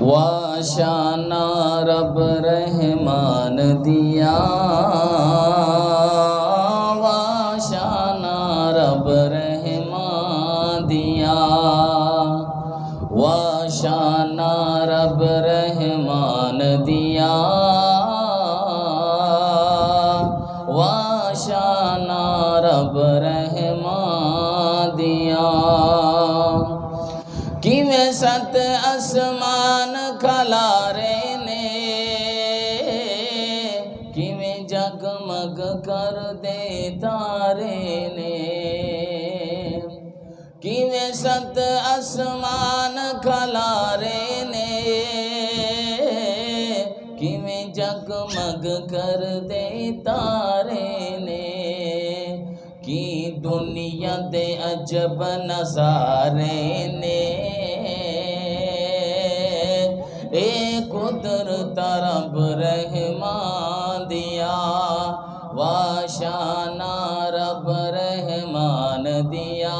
واشانا رب رحمان دیا واشانا رب رحمان دیا واشانا رب رحمان دیا واشانا رب رحمان دیا کیویں ست آسمان کھلارے نے کیویں جگمگ کر دے تارے نے کیویں ست آسمان کھلارے نے کیویں جگمگ کر دے تارے نے کی دنیا دے عجب نظارے نے اے قدرت رب رحمان دیا واشانا رب رحمان دیا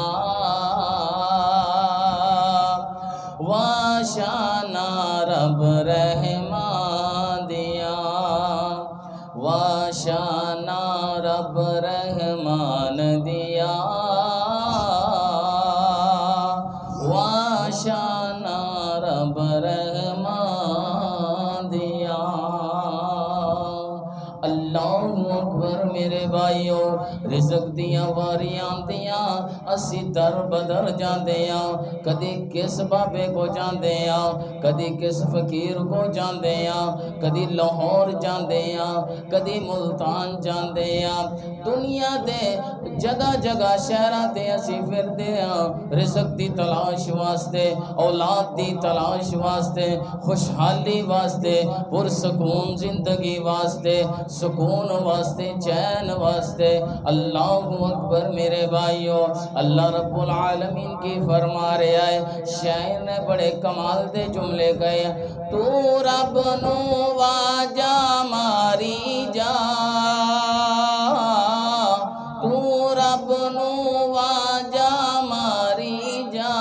واشانا رب رحمان دیا واشانا رب رحمان دیا واشانا رب رحمان دیا اللہ اکبر میرے بھائیو رزق دیاں واریاں دیاں اسی در بدر جاندے آں کدی کس بابے کو جاندے آں کدی کس فقیر کو جاندے آں کدی لاہور جاندے آں کدی ملتان جاندے آں دنیا دے جگہ جگہ شہراں تے اسی پھردے آں رزق دی تلاش واسطے اولاد دی تلاش واسطے خوشحالی واسطے پرسکون زندگی واسطے سکون واسطے چین واسطے اللہ اکبر میرے بھائیو اللہ رب العالمین کی فرما رہا ہے شاعر نے بڑے کمال دے جملے کہے تو رب نو واجا ماری جا تو رب نو واجا ماری جا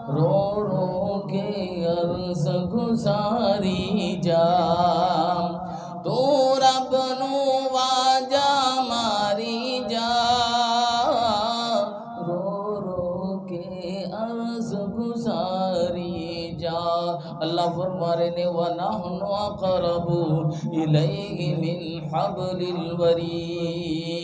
رو رو کے عرض گزاری جا تو رب نو واجا ماری جا رو رو کے عرض گزاری جا اللہ فرما رہے نے وَنَحْنُ أَقْرَبُ إِلَيْهِ مِنْ حَبْلِ الْوَرِيدِ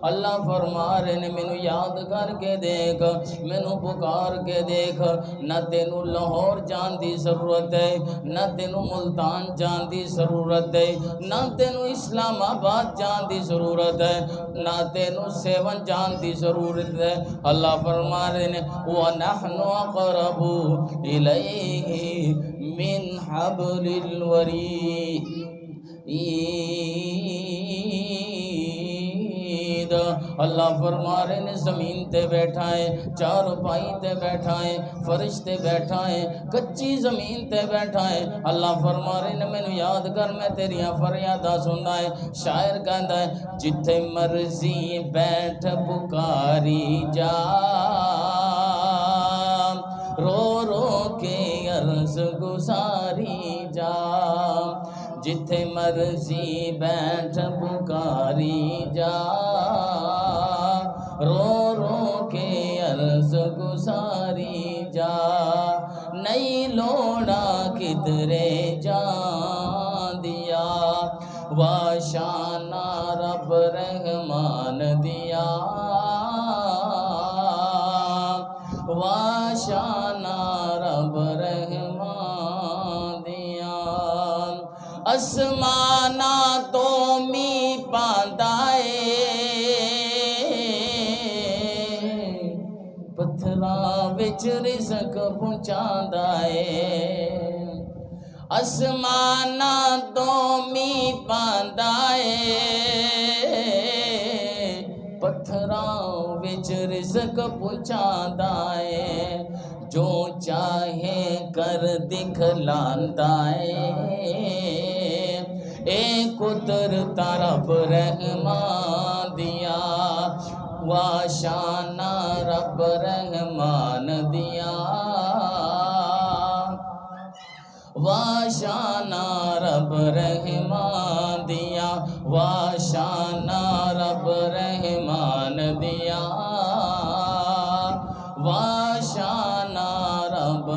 اللہ فرما رہے نے مینو یاد کر کے دیکھ مینو پکار کے دیکھ نہ تینو لاہور جان دی ضرورت ہے نہ تینو ملتان جان دی ضرورت ہے نہ تینو اسلام آباد جان دی ضرورت ہے نہ تینو سیون جان دی ضرورت ہے اللہ فرما رہے نے وَنَحْنُ أَقْرَبُ إِلَيْهِ مِنْ حَبْلِ الْوَرِيدِ اللہ فرما رہے نے زمین تے بیٹھا ہے چار پائی تے بیٹھا ہے فرش تے بیٹھا ہے کچی زمین تے بیٹھا ہے اللہ فرما رہے نے مینو یاد کر میں تیریاں فریاداں سننا ہے شاعر کہندا ہے جتھے مرضی بیٹھ پکاری جا رو رو کے عرض گزاری جا جتھے مرضی بیٹھ پکاری جا رو رو کے عرض گزاری جا نہیں لوڑا کدرے جان دیا واشانا رب رحمان دیا واشانا رب رحمان دیا آسمانا تو می پاندائے پتھراں وچ رزق پہنچاندا ہے آسمانا تو می پاندائے پتھراں وچ رزق پہنچاندا ہے جو چاہے کر دکھلاندا ہے اے قدرت رب رحمان دیا واشانہ رب رحمان دیا واشانہ رب رحمان دیا واشانہ رب رحمان دیا واشانہ رب